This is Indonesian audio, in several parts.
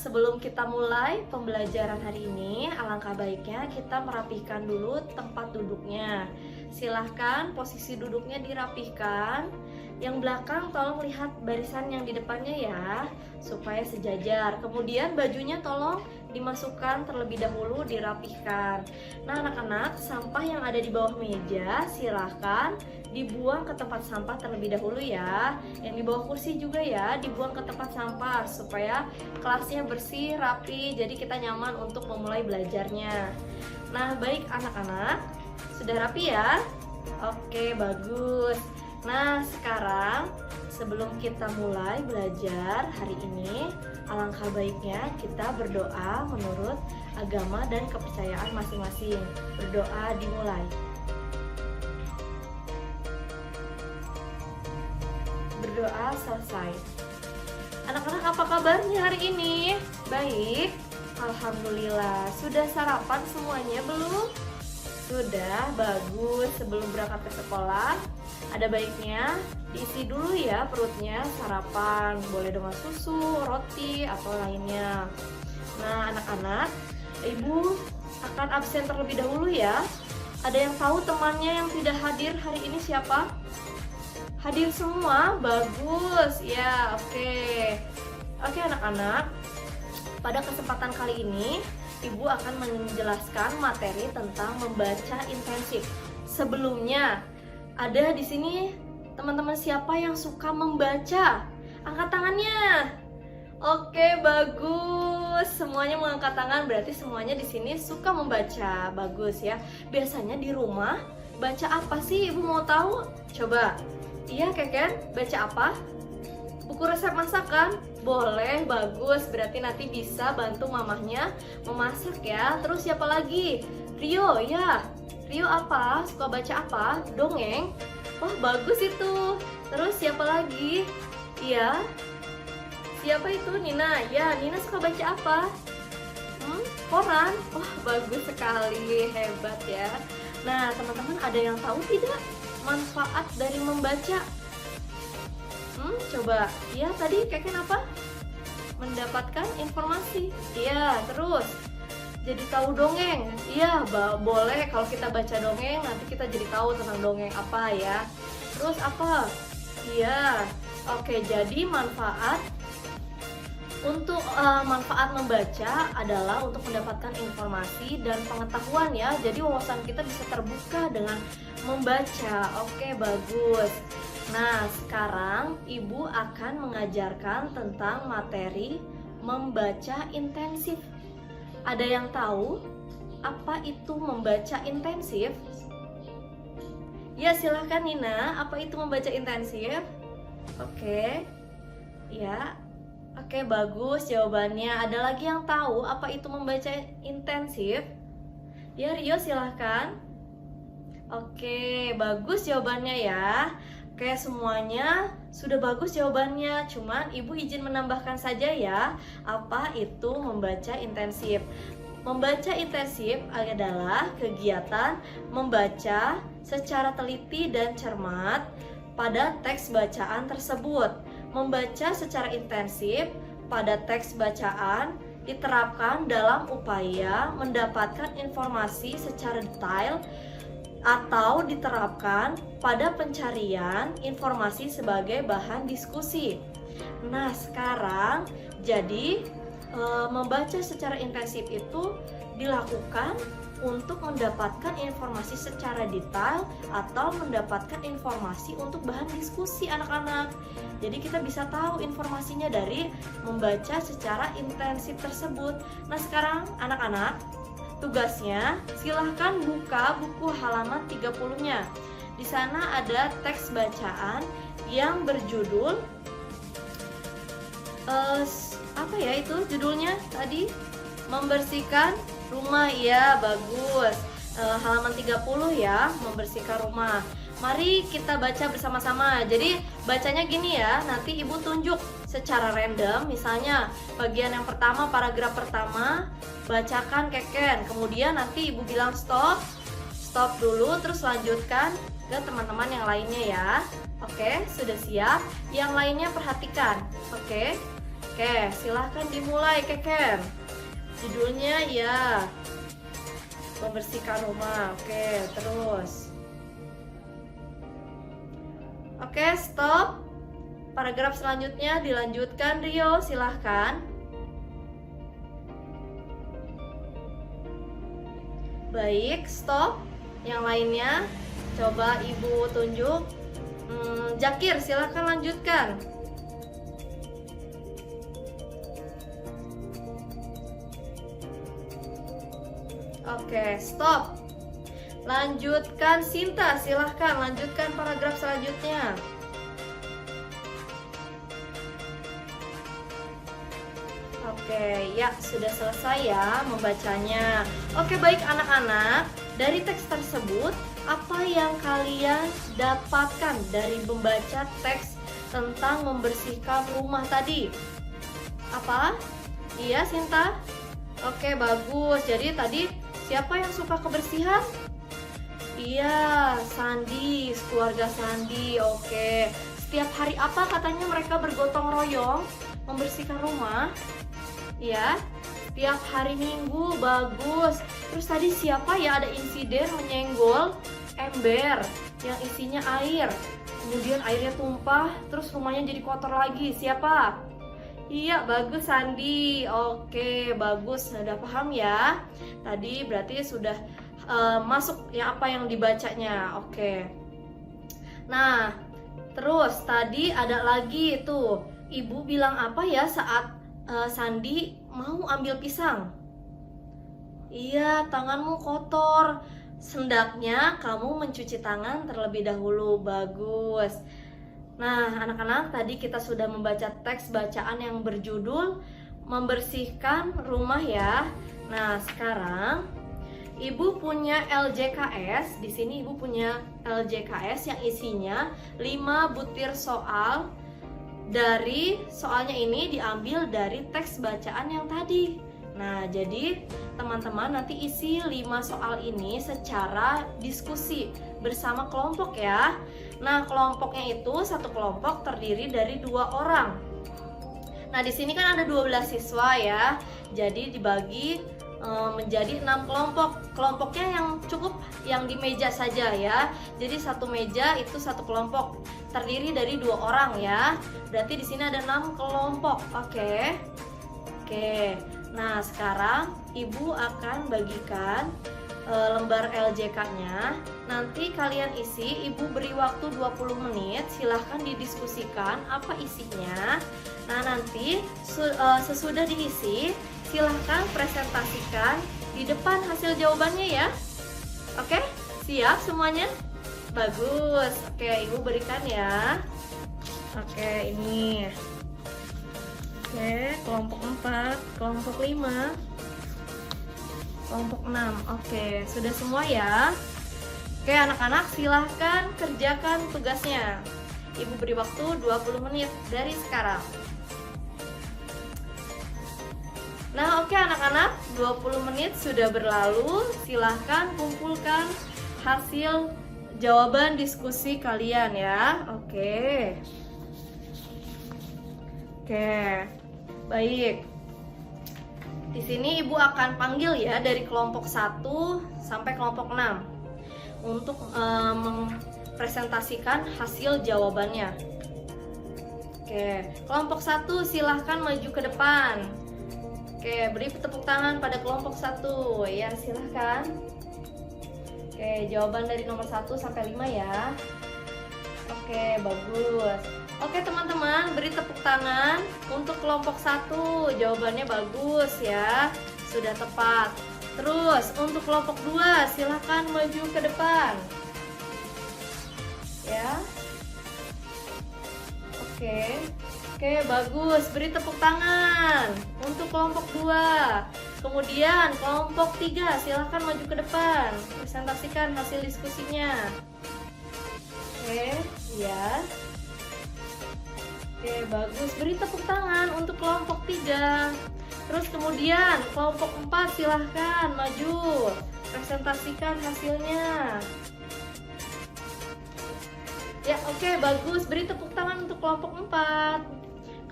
sebelum kita mulai pembelajaran hari ini, alangkah baiknya kita merapikan dulu tempat duduknya. Silahkan posisi duduknya dirapihkan. Yang belakang tolong lihat barisan yang di depannya ya, supaya sejajar. Kemudian bajunya tolong dimasukkan terlebih dahulu, dirapihkan. Nah anak-anak, sampah yang ada di bawah meja silahkan dibuang ke tempat sampah terlebih dahulu ya. Yang di bawah kursi juga ya, dibuang ke tempat sampah supaya kelasnya bersih, rapi, jadi kita nyaman untuk memulai belajarnya. Nah baik anak-anak, sudah rapi ya? Oke, bagus. Nah sekarang sebelum kita mulai belajar hari ini, alangkah baiknya kita berdoa menurut agama dan kepercayaan masing-masing. Berdoa dimulai. Berdoa selesai. Anak-anak, apa kabarnya hari ini? Baik, alhamdulillah. Sudah sarapan semuanya belum? Sudah, bagus. Sebelum berangkat ke sekolah, ada baiknya diisi dulu ya perutnya, sarapan. Boleh dengan susu, roti, atau lainnya. Nah anak-anak, ibu akan absen terlebih dahulu ya. Ada yang tahu temannya yang tidak hadir hari ini siapa? Hadir semua? Bagus ya, oke. Oke anak-anak, pada kesempatan kali ini ibu akan menjelaskan materi tentang membaca intensif. Sebelumnya, ada di sini teman-teman siapa yang suka membaca? Angkat tangannya. Oke, bagus. Semuanya mengangkat tangan, berarti semuanya di sini suka membaca. Bagus ya. Biasanya di rumah baca apa sih? Ibu mau tahu? Coba. Iya, Keken, baca apa? Buku resep masakan? Boleh, bagus. Berarti nanti bisa bantu mamahnya memasak ya. Terus siapa lagi? Rio, ya. Rio apa? Suka baca apa? Dongeng? Wah, bagus itu. Terus siapa lagi? Iya. Siapa itu? Nina. Ya, Nina suka baca apa? Koran? Wah, bagus sekali. Hebat ya. Nah, teman-teman ada yang tahu tidak manfaat dari membaca? Coba. Ya, tadi Keken apa? Mendapatkan informasi. Iya, terus jadi tahu dongeng. Iya, boleh kalau kita baca dongeng nanti kita jadi tahu tentang dongeng apa ya. Terus apa? Iya. Oke, jadi manfaat membaca adalah untuk mendapatkan informasi dan pengetahuan ya. Jadi wawasan kita bisa terbuka dengan membaca. Oke, bagus. Nah, sekarang ibu akan mengajarkan tentang materi membaca intensif. Ada yang tahu apa itu membaca intensif? Ya, silahkan Nina. Apa itu membaca intensif? Oke. Ya. Oke, bagus jawabannya. Ada lagi yang tahu apa itu membaca intensif? Ya, Rio silahkan. Oke, bagus jawabannya ya. Oke, semuanya sudah bagus jawabannya. Cuman ibu izin menambahkan saja ya, apa itu membaca intensif. Membaca intensif adalah kegiatan membaca secara teliti dan cermat pada teks bacaan tersebut. Membaca secara intensif pada teks bacaan diterapkan dalam upaya mendapatkan informasi secara detail atau diterapkan pada pencarian informasi sebagai bahan diskusi. Nah, sekarang jadi membaca secara intensif itu dilakukan untuk mendapatkan informasi secara detail atau mendapatkan informasi untuk bahan diskusi anak-anak. Jadi kita bisa tahu informasinya dari membaca secara intensif tersebut. Nah, sekarang anak-anak, tugasnya silahkan buka buku halaman 30-nya. Di sana ada teks bacaan yang berjudul apa ya itu judulnya tadi? Membersihkan rumah. Ya, bagus. Halaman 30 ya, membersihkan rumah. Mari kita baca bersama-sama. Jadi bacanya gini ya, nanti ibu tunjuk secara random. Misalnya bagian yang pertama, paragraf pertama, bacakan Keken. Kemudian nanti ibu bilang stop dulu, terus lanjutkan ke teman-teman yang lainnya ya. Oke, sudah siap? Yang lainnya perhatikan. Oke. Oke, silahkan dimulai Keken. Judulnya ya membersihkan rumah. Oke, terus. Oke, stop. Paragraf selanjutnya dilanjutkan Rio, silahkan. Baik, stop. Yang lainnya coba Ibu tunjuk. Zakir, silahkan lanjutkan. Oke, stop. Lanjutkan Sinta, silahkan lanjutkan paragraf selanjutnya. Oke, ya sudah selesai ya membacanya. Oke, baik anak-anak, dari teks tersebut apa yang kalian dapatkan dari membaca teks tentang membersihkan rumah tadi? Apa? Iya, Sinta? Oke, bagus. Jadi tadi siapa yang suka kebersihan? Iya, Sandi, keluarga Sandi. Oke. Setiap hari apa katanya mereka bergotong royong membersihkan rumah? Ya, setiap hari Minggu. Bagus. Terus tadi siapa ya, ada insiden menyenggol ember yang isinya air. Kemudian airnya tumpah, terus rumahnya jadi kotor lagi. Siapa? Iya, bagus Sandi. Oke, bagus. Sudah paham ya? Tadi berarti sudah masuk ya apa yang dibacanya. Oke. Nah, terus tadi ada lagi tuh. Ibu bilang apa ya saat Sandi mau ambil pisang? Iya, tanganmu kotor. Hendaknya kamu mencuci tangan terlebih dahulu. Bagus. Nah, anak-anak, tadi kita sudah membaca teks bacaan yang berjudul membersihkan rumah ya. Nah, sekarang Ibu punya LJKS. Di sini Ibu punya LJKS yang isinya 5 butir soal. Dari soalnya ini diambil dari teks bacaan yang tadi. Nah, jadi teman-teman nanti isi 5 soal ini secara diskusi bersama kelompok ya. Nah, kelompoknya itu satu kelompok terdiri dari 2 orang. Nah, di sini kan ada 12 siswa ya. Jadi dibagi menjadi 6 kelompok. Kelompoknya yang cukup yang di meja saja ya. Jadi satu meja itu satu kelompok terdiri dari 2 orang ya. Berarti di sini ada 6 kelompok. Oke. Nah, sekarang Ibu akan bagikan lembar LJK-nya. Nanti kalian isi, Ibu beri waktu 20 menit. Silahkan didiskusikan apa isinya. Nah, nanti sesudah diisi, silahkan presentasikan di depan hasil jawabannya ya. Oke, siap semuanya? Bagus. Oke, Ibu berikan ya. Oke, ini. Oke, kelompok 4, kelompok 5, kelompok 6. Oke, sudah semua ya. Oke, anak-anak silahkan kerjakan tugasnya. Ibu beri waktu 20 menit dari sekarang. Nah, oke anak-anak, 20 menit sudah berlalu. Silahkan kumpulkan hasil jawaban diskusi kalian ya. Oke, baik. Di sini Ibu akan panggil ya dari kelompok 1 sampai kelompok 6 untuk mempresentasikan hasil jawabannya. Oke, kelompok 1 silahkan maju ke depan. Oke, beri tepuk tangan pada kelompok 1 ya, silahkan. Oke, jawaban dari nomor 1 sampai 5 ya. Oke, bagus. Oke teman-teman, beri tepuk tangan untuk kelompok 1. Jawabannya bagus ya, sudah tepat. Terus untuk kelompok 2 silahkan maju ke depan ya. Oke, bagus. Beri tepuk tangan untuk kelompok 2. Kemudian kelompok 3 silahkan maju ke depan, presentasikan hasil diskusinya. Oke, ya. Oke, bagus. Beri tepuk tangan untuk kelompok 3. Terus kemudian kelompok 4 silahkan maju, presentasikan hasilnya. Ya, oke, bagus. Beri tepuk tangan untuk kelompok 4.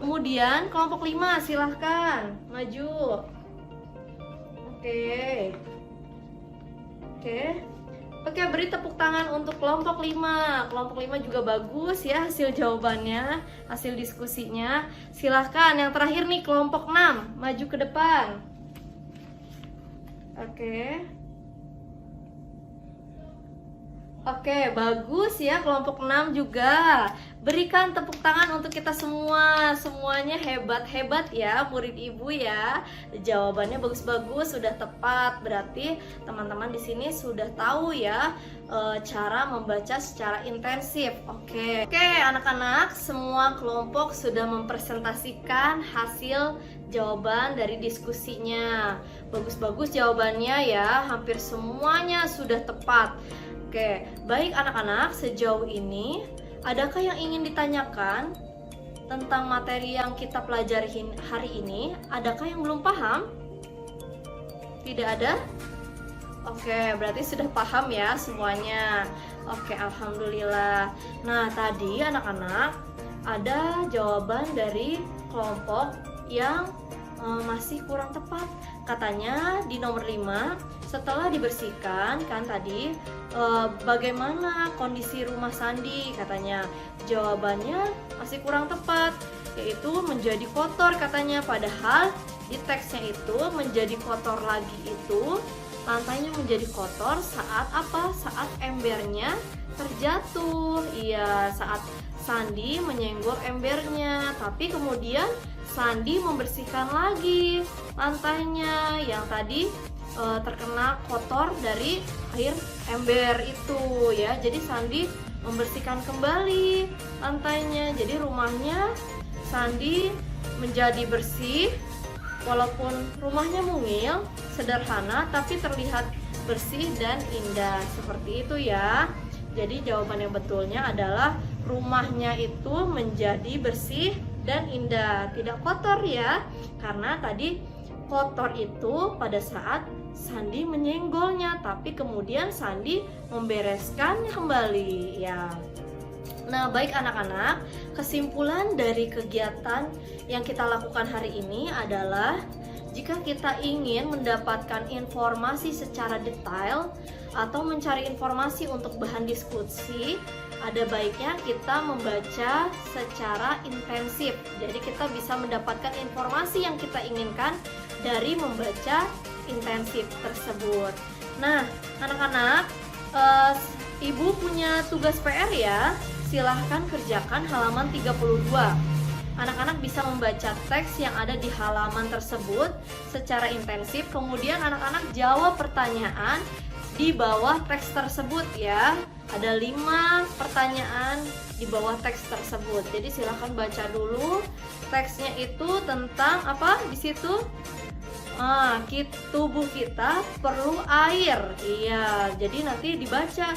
Kemudian kelompok 5 silahkan maju. Oke. Oke, beri tepuk tangan untuk kelompok 5. Kelompok 5 juga bagus ya hasil jawabannya, hasil diskusinya. Silahkan yang terakhir nih kelompok 6 maju ke depan. Oke, bagus ya kelompok 6 juga. Berikan tepuk tangan untuk kita semua. Semuanya hebat-hebat ya murid ibu ya. Jawabannya bagus-bagus, sudah tepat. Berarti teman-teman di sini sudah tahu ya cara membaca secara intensif. Oke, anak-anak, semua kelompok sudah mempresentasikan hasil jawaban dari diskusinya. Bagus-bagus jawabannya ya, hampir semuanya sudah tepat. Oke, baik anak-anak, sejauh ini adakah yang ingin ditanyakan tentang materi yang kita pelajari hari ini? Adakah yang belum paham? Tidak ada? Oke, berarti sudah paham ya semuanya. Oke, alhamdulillah. Nah, tadi anak-anak ada jawaban dari kelompok yang masih kurang tepat. Katanya di nomor 5, setelah dibersihkan kan tadi bagaimana kondisi rumah Sandi, katanya jawabannya masih kurang tepat, yaitu menjadi kotor katanya. Padahal di teksnya itu menjadi kotor lagi itu lantainya menjadi kotor saat apa? Saat embernya terjatuh. Iya, saat Sandi menyenggol embernya. Tapi kemudian Sandi membersihkan lagi lantainya yang tadi terkena kotor dari air ember itu ya. Jadi Sandi membersihkan kembali lantainya. Jadi rumahnya Sandi menjadi bersih. Walaupun rumahnya mungil, sederhana, tapi terlihat bersih dan indah. Seperti itu ya. Jadi jawaban yang betulnya adalah rumahnya itu menjadi bersih dan indah, tidak kotor ya. Karena tadi kotor itu pada saat Sandi menyenggolnya, tapi kemudian Sandi membereskannya kembali ya. Nah, baik anak-anak, kesimpulan dari kegiatan yang kita lakukan hari ini adalah jika kita ingin mendapatkan informasi secara detail atau mencari informasi untuk bahan diskusi, ada baiknya kita membaca secara intensif. Jadi kita bisa mendapatkan informasi yang kita inginkan dari membaca intensif tersebut. Nah, anak-anak, ibu punya tugas PR ya. Silahkan kerjakan halaman 32. Anak-anak bisa membaca teks yang ada di halaman tersebut secara intensif. Kemudian anak-anak jawab pertanyaan di bawah teks tersebut ya. Ada 5 pertanyaan di bawah teks tersebut. Jadi silahkan baca dulu. Teksnya itu tentang apa di situ? Tubuh kita perlu air. Iya, jadi nanti dibaca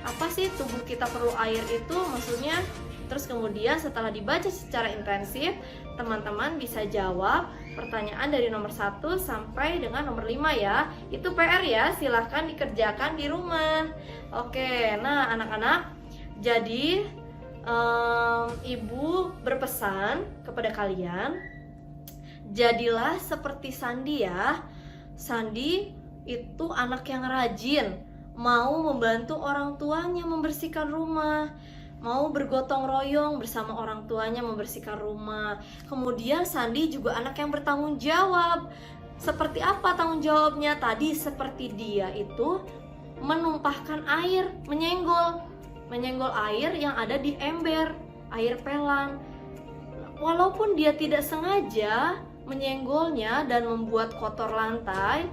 apa sih tubuh kita perlu air itu maksudnya. Terus kemudian setelah dibaca secara intensif, teman-teman bisa jawab pertanyaan dari nomor 1 sampai dengan nomor 5 ya. Itu PR ya, silahkan dikerjakan di rumah. Oke, nah anak-anak, jadi ibu berpesan kepada kalian, jadilah seperti Sandi ya. Sandi itu anak yang rajin, mau membantu orang tuanya membersihkan rumah, mau bergotong royong bersama orang tuanya membersihkan rumah. Kemudian Sandi juga anak yang bertanggung jawab. Seperti apa tanggung jawabnya? Tadi seperti dia itu menumpahkan air, menyenggol air yang ada di ember, air pelan. Walaupun dia tidak sengaja menyenggolnya dan membuat kotor lantai,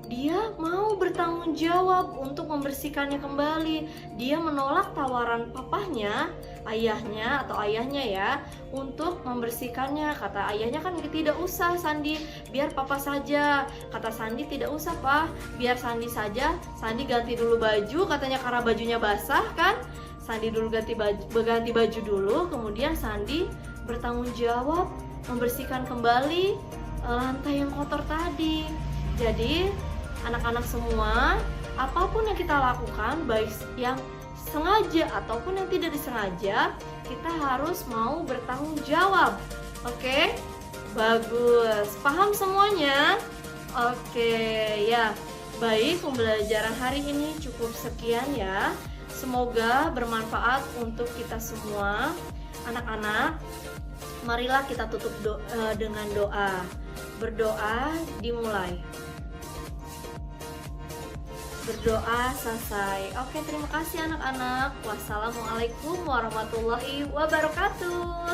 dia mau bertanggung jawab untuk membersihkannya kembali. Dia menolak tawaran papahnya, ayahnya ya, untuk membersihkannya. Kata ayahnya kan tidak usah Sandi, biar papa saja. Kata Sandi tidak usah Pak, biar Sandi saja. Sandi ganti dulu baju, katanya karena bajunya basah kan. Sandi dulu ganti baju dulu, kemudian Sandi bertanggung jawab membersihkan kembali lantai yang kotor tadi. Jadi anak-anak semua, apapun yang kita lakukan, baik yang sengaja ataupun yang tidak disengaja, kita harus mau bertanggung jawab. Oke, bagus. Paham semuanya? Oke, ya. Baik, pembelajaran hari ini cukup sekian ya. Semoga bermanfaat untuk kita semua. Anak-anak, marilah kita tutup dengan doa. Berdoa dimulai. Berdoa selesai. Oke, terima kasih anak-anak. Wassalamualaikum warahmatullahi wabarakatuh.